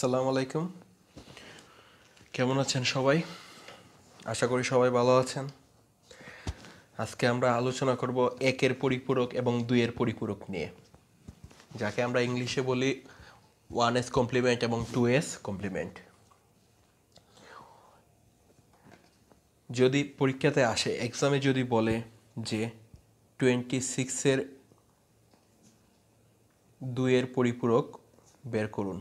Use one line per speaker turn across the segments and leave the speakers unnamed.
আসসালামু আলাইকুম, কেমন আছেন সবাই? আশা করি সবাই ভালো আছেন। আজকে আমরা আলোচনা করব একের পরিপূরক এবং দুইয়ের পরিপূরক নিয়ে, যাকে আমরা ইংলিশে বলি 1's কমপ্লিমেন্ট এবং 2's কমপ্লিমেন্ট। যদি পরীক্ষাতে আসে, এক্সামে যদি বলে যে 26-এর দুইয়ের পরিপূরক বের করুন,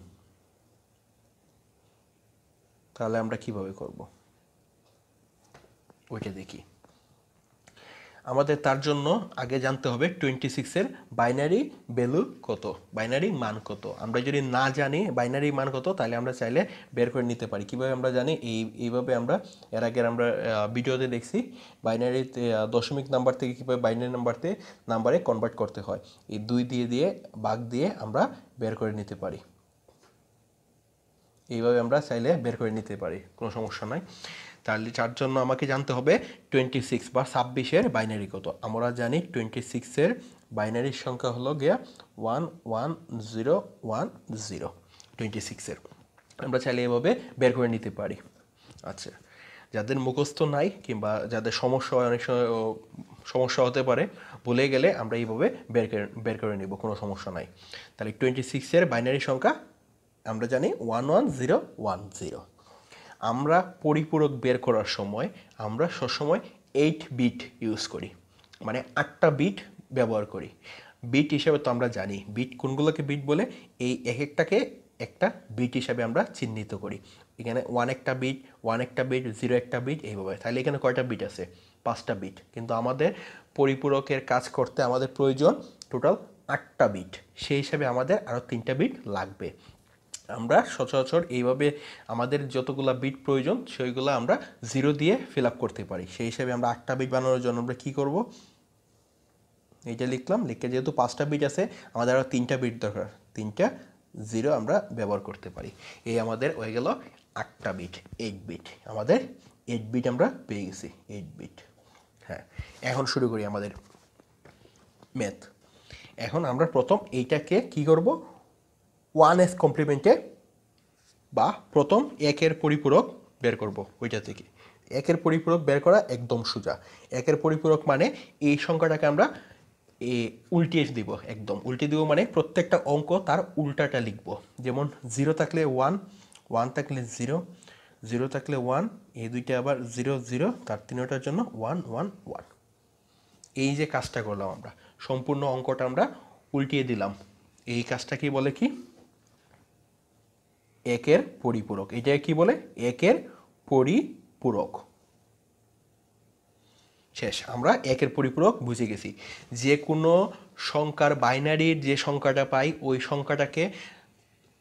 তাহলে আমরা কিভাবে করব ওইটা দেখি। আমাদের তার জন্য আগে জানতে হবে 26-এর বাইনারি ভ্যালু কত, বাইনারি মান কত। আমরা যদি না জানি বাইনারি মান কত, তাহলে আমরা চাইলে বের করে নিতে পারি। কিভাবে আমরা জানি? এইভাবে আমরা এর আগে আমরা ভিডিওতে দেখছি বাইনারি দশমিক নাম্বার থেকে কীভাবে বাইনারি নাম্বারে কনভার্ট করতে হয়। এই 2 দিয়ে ভাগ দিয়ে আমরা বের করে নিতে পারি। এইভাবে আমরা চাইলে বের করে নিতে পারি, কোনো সমস্যা নাই। তাহলে তার জন্য আমাকে জানতে হবে 26 বা 26-এর বাইনারি কত। আমরা জানি 26-এর বাইনারির সংখ্যা হলো গিয়া 11010। 26-এর আমরা চাইলে এভাবে বের করে নিতে পারি। আচ্ছা, যাদের মুখস্থ নাই কিংবা যাদের সমস্যা হয়, অনেক সময় সমস্যা হতে পারে, ভুলে গেলে আমরা এইভাবে বের করে নিব, কোনো সমস্যা নাই। তাহলে 26-এর বাইনারি সংখ্যা আমরা জানি 11010। আমরা পরিপূরক বের করার সময় আমরা সবসময় 8 বিট ইউজ করি, মানে 8টা বিট ব্যবহার করি। বিট হিসাবে তো আমরা জানি বিট কোনগুলোকে বিট বলে, এই একটাকে একটা বিট হিসাবে আমরা চিহ্নিত করি। এখানে 1 একটা বিট, 1 একটা বিট, 0 একটা বিট, এইভাবে। তাহলে এখানে কয়টা বিট আছে? 5টা বিট। কিন্তু আমাদের পরিপূরকের কাজ করতে আমাদের প্রয়োজন টোটাল 8টা বিট, সেই হিসাবে আমাদের আরও 3টা বিট লাগবে। আমরা সচরাচর এইভাবে আমাদের যতগুলা বিট প্রয়োজন সেইগুলো আমরা 0 দিয়ে ফিল আপ করতে পারি। সেই হিসাবে আমরা 8টা বিট বানানোর জন্য আমরা কী করব? এইটা লিখলাম, লিখে যেহেতু 5টা বিট আছে, আমাদের আরও 3টা বিট দরকার, 3টা 0 আমরা ব্যবহার করতে পারি। এই আমাদের হয়ে গেল 8টা বিট, 8 বিট। আমাদের 8 বিট আমরা পেয়ে গেছি, 8 বিট। হ্যাঁ, এখন শুরু করি আমাদের ম্যাথ। এখন আমরা প্রথম এইটাকে কি করব? 1's কমপ্লিমেন্টে বা প্রথম একের পরিপূরক বের করব। ওইটা থেকে একের পরিপূরক বের করা একদম সোজা। একের পরিপূরক মানে এই সংখ্যাটাকে আমরা উল্টিয়ে দিব, একদম উল্টে দিব, মানে প্রত্যেকটা অঙ্ক তার উল্টাটা লিখব। যেমন 0 থাকলে 1, 1 থাকলে 0, 0 থাকলে 1, এই দুইটা আবার 0 0, তার তিনটার জন্য 1 1 1। এই যে কাজটা করলাম, আমরা সম্পূর্ণ অঙ্কটা আমরা উল্টিয়ে দিলাম। এই কাজটা কি বলে? কি একের পরিপূরক। এটা কি বলে? একের পরিপূরক। শেষ, আমরা একের পরিপূরক বুঝে গেছি। যে কোনো সংখ্যার বাইনারির যে সংখ্যাটা পাই, ওই সংখ্যাটাকে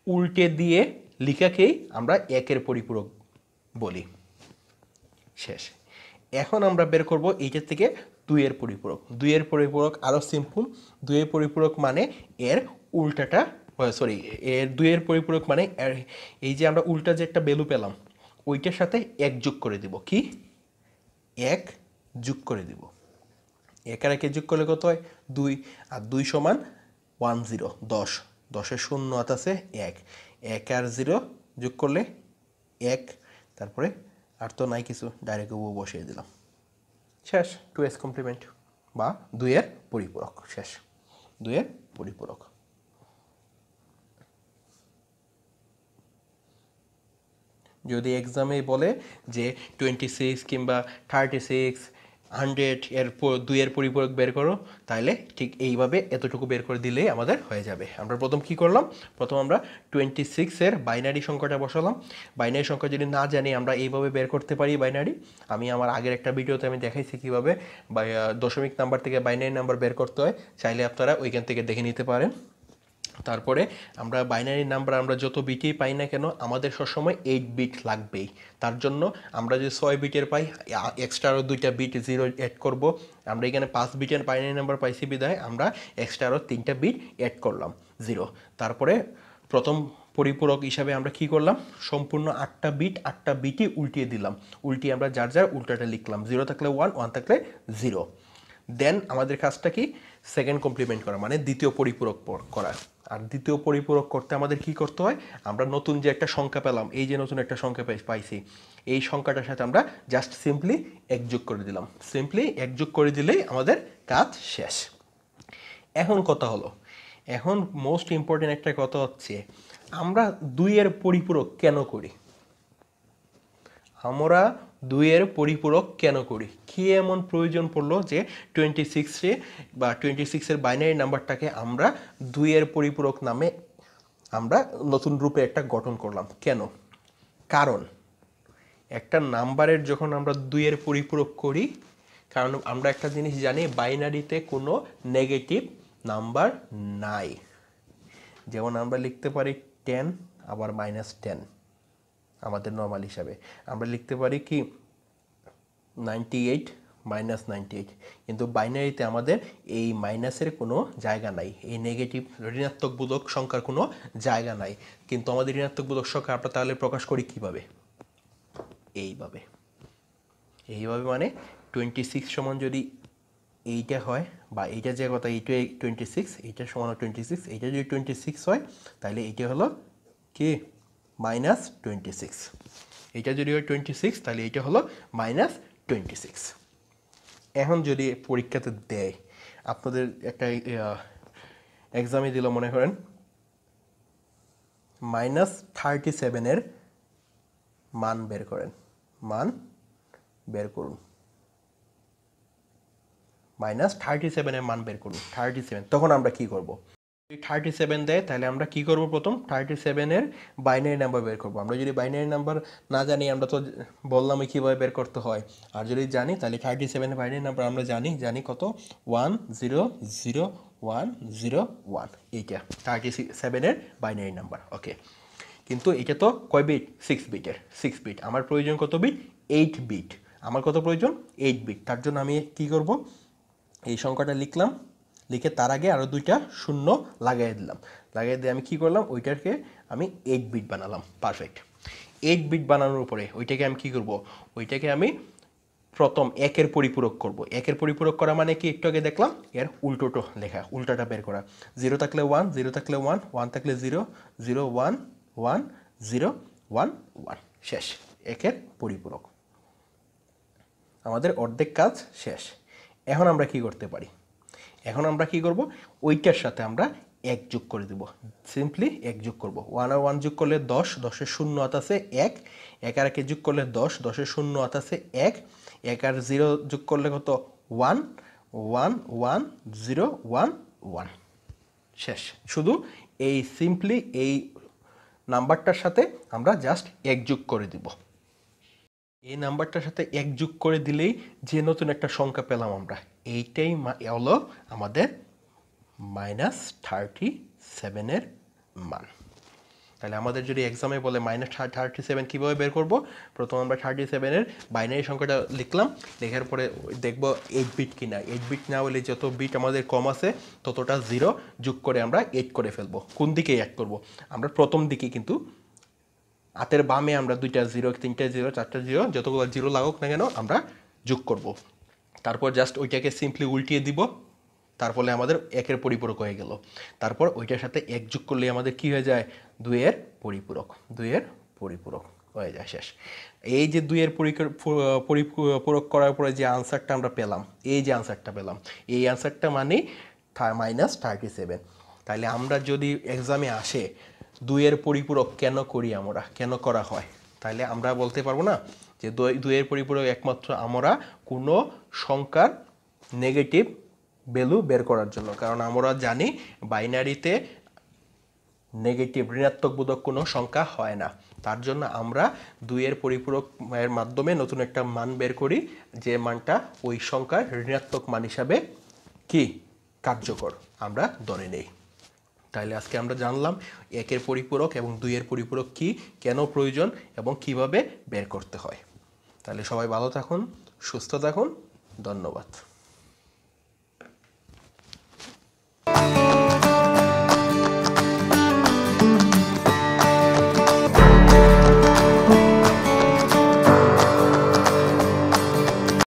উল্টে দিয়ে লিখাকেই আমরা একের পরিপূরক বলি। শেষ। এখন আমরা বের করব এইটার থেকে 2-এর পরিপূরক। 2-এর পরিপূরক আরও সিম্পল। 2-এর পরিপূরক মানে এর উল্টাটা, সরি, এর 2-এর পরিপূরক মানে এই যে আমরা উল্টা যে একটা ভ্যালু পেলাম, ওইটার সাথে 1 যোগ করে দিব। কি? 1 যোগ করে দিব। 1 আর 1 যোগ করলে কত হয়? 2। আর 2 সমান 10, 10। 10-এর শূন্য হাত আছে 1। 1 আর 0 যোগ করলে 1। তারপরে আর তো নাই কিছু, ডাইরেক্ট বসিয়ে দিলাম। শেষ। 2's কমপ্লিমেন্ট বা 2-এর পরিপূরক শেষ। 2-এর পরিপূরক। যদি এক্সামে বলে যে 26 কিংবা 36, 100 এর 2-এর পরিপূরক বের করো, তাহলে ঠিক এইভাবে এতটুকু বের করে দিলেই আমাদের হয়ে যাবে। আমরা প্রথম কি করলাম? প্রথম আমরা 26-এর বাইনারি সংখ্যাটা বসালাম। বাইনারি সংখ্যা যদি না জানি আমরা এইভাবে বের করতে পারি বাইনারি। আমি আমার আগের একটা ভিডিওতে আমি দেখাইছি কীভাবে দশমিক নাম্বার থেকে বাইনারি নাম্বার বের করতে হয়, চাইলে আপনারা ওইখান থেকে দেখে নিতে পারেন। তারপরে আমরা বাইনারি নাম্বার আমরা যত বিটই পাই না কেন, আমাদের সবসময় 8 বিট লাগবেই। তার জন্য আমরা যদি 6 বিটের পাই, এক্সট্রা আরও 2টা বিট 0 অ্যাড করব। আমরা এখানে 5 বিটের বাইনারি নাম্বার পাইছি বিধায় আমরা এক্সট্রা আরও 3টা বিট অ্যাড করলাম, 0। তারপরে প্রথম পরিপূরক হিসাবে আমরা কি করলাম? সম্পূর্ণ 8টা বিট, 8টা বিটই উল্টিয়ে দিলাম। উল্টিয়ে আমরা যার যার উল্টাটা লিখলাম। 0 থাকলে 1, 1 থাকলে 0। দেন আমাদের কাজটা কি? সেকেন্ড কমপ্লিমেন্ট করা, মানে দ্বিতীয় পরিপূরক করা। আর দ্বিতীয় পরিপূরক করতে আমাদের কি করতে হয়, আমরা নতুন যে একটা সংখ্যা পেলাম, এই যে নতুন একটা সংখ্যা পাইছি, এই সংখ্যাটার সাথে আমরা জাস্ট সিম্পলি এক যোগ করে দিলাম। সিম্পলি এক যোগ করে দিলেই আমাদের কাজ শেষ। এখন কথা হলো, এখন মোস্ট ইম্পর্টেন্ট একটা কথা হচ্ছে, আমরা 2-এর পরিপূরক কেন করি? আমরা 2-এর পরিপূরক কেন করি? কি এমন প্রয়োজন পড়লো যে 26-এ বা 26-এর বাইনারি নাম্বারটাকে আমরা 2-এর পরিপূরক নামে আমরা নতুন রূপে একটা গঠন করলাম? কেন? কারণ একটা নাম্বারের যখন আমরা 2-এর পরিপূরক করি, কারণ আমরা একটা জিনিস জানি, বাইনারিতে কোনো নেগেটিভ নাম্বার নাই। যেমন আমরা লিখতে পারি 10 আবার -10 আমাদের নর্মাল হিসাবে, আমরা লিখতে পারি কি 98 -98, কিন্তু বাইনারিতে আমাদের এই মাইনাসের কোনো জায়গা নাই, এই নেগেটিভ ঋণাত্মক বোধক সংখ্যার কোনো জায়গা নাই। কিন্তু আমাদের ঋণাত্মক বোধক সংখ্যা আমরা তাহলে প্রকাশ করি কিভাবে? এইভাবে। এইভাবে মানে 26 সমান যদি এইটা হয়, বা এইটা যে কথা এইটা 26, এইটা সমান 26, এইটা যদি 26 হয় তাহলে এইটা হলো কি -26। এইটা যদি হয় 26 তাহলে এইটা হলো -26। এখন যদি পরীক্ষাতে দেয়, আপনাদের একটা এক্সামে দিল, মনে করেন -37-এর মান বের করেন, মান বের করুন, -37-এর মান বের করুন, 37। তখন আমরা কি করব? যদি 37 দেয় তাহলে আমরা কি করব? প্রথম 37-এর বাইনারি নাম্বার বের করব। আমরা যদি বাইনারি নাম্বার না জানি, আমরা তো বললামই কীভাবে বের করতে হয়। আর যদি জানি তাহলে 37-এর বাইনারি নাম্বার আমরা জানি কত, 100101, এইটা 37-এর বাইনারি নাম্বার। ওকে, কিন্তু এটা তো কয় বিট? 6 বিটের, 6 বিট। আমার প্রয়োজন কত বিট? 8 বিট। আমার কত প্রয়োজন? 8 বিট। তার জন্য আমি কি করব, এই সংখ্যাটা লিখলাম, লিখে তার আগে আরও 2টা শূন্য লাগাই দিলাম। লাগাই দিয়ে আমি কি করলাম, ওইটাকে আমি 8 বিট বানালাম। পারফেক্ট। 8 বিট বানানোর উপরে ওইটাকে আমি কি করব, ওইটাকে আমি প্রথম 1-এর পরিপূরক করব। 1-এর পরিপূরক করা মানে কি, একটু আগে দেখলাম, এর উল্টোটা লেখা, উল্টাটা বের করা। 0 থাকলে 1, 0 থাকলে 1, 1 থাকলে 0, 0 1 1 0 1 1, শেষ। 1-এর পরিপূরক। আমাদের অর্ধেক কাজ শেষ। এখন আমরা কি করতে পারি? এখন আমরা কি করব, ওইটার সাথে আমরা 1 যোগ করে দেব। সিম্পলি 1 যোগ করব। 1 আর 1 যোগ করলে 10, 10-এর শূন্য হাত আছে 1, 1 আর 1 যোগ করলে 10, 10-এর শূন্য হাত আছে 1, 1 আর 0 যোগ করলে কত, 1, 1 1 0 1 1, শেষ। শুধু এই সিম্পলি এই নাম্বারটার সাথে আমরা জাস্ট 1 যোগ করে দিব। এই নাম্বারটার সাথে 1 যোগ করে দিলেই যে নতুন একটা সংখ্যা পেলাম আমরা, এইটাই হলো আমাদের -37-এর মান। তাহলে আমাদের যদি এক্সামে বলে -37 কীভাবে বের করব, প্রথম আমরা 37-এর বাইনারি সংখ্যাটা লিখলাম, লেখার পরে দেখব 8 বিট কিনা। 8 বিট না হলে যত বিট আমাদের কম আছে ততটা 0 যোগ করে আমরা 8 করে ফেলবো। কোন দিকে অ্যাড করব? আমরা প্রথম দিকে, কিন্তু হাতের বামে আমরা 2টা 0, 3টা 0, 4টা 0, যতগুলো 0 লাগুক না কেন আমরা যোগ করব। তারপর জাস্ট ওইটাকে সিম্পলি উল্টিয়ে দিব, তার ফলে আমাদের 1-এর পরিপূরক হয়ে গেল। তারপর ওইটার সাথে 1 যোগ করলে আমাদের কি হয়ে যায়, 2-এর পরিপূরক। 2-এর পরিপূরক হয়ে যায়, শেষ। এই যে 2-এর পরিপূরক করার পরে যে আনসারটা আমরা পেলাম, এই যে আনসারটা পেলাম, এই আনসারটা মানে -37। তাহলে আমরা যদি এক্সামে আসে 2-এর পরিপূরক কেন করি, আমরা কেন করা হয়, তাহলে আমরা বলতে পারবো না যে 2-এর পরিপূরক একমাত্র আমরা কোনো সংখ্যার নেগেটিভ ভ্যালু বের করার জন্য। কারণ আমরা জানি বাইনারিতে নেগেটিভ ঋণাত্মক বোধক কোনো সংখ্যা হয় না। তার জন্য আমরা 2-এর পরিপূরকের মাধ্যমে নতুন একটা মান বের করি, যে মানটা ওই সংখ্যার ঋণাত্মক মান হিসাবে কি কার্যকর আমরা ধরে নেই। তাহলে আজকে আমরা জানলাম 1-এর পরিপূরক এবং 2-এর পরিপূরক কি, কেন প্রয়োজন এবং কিভাবে বের করতে হয়। তাহলে সবাই ভালো থাকুন, সুস্থ থাকুন, ধন্যবাদ।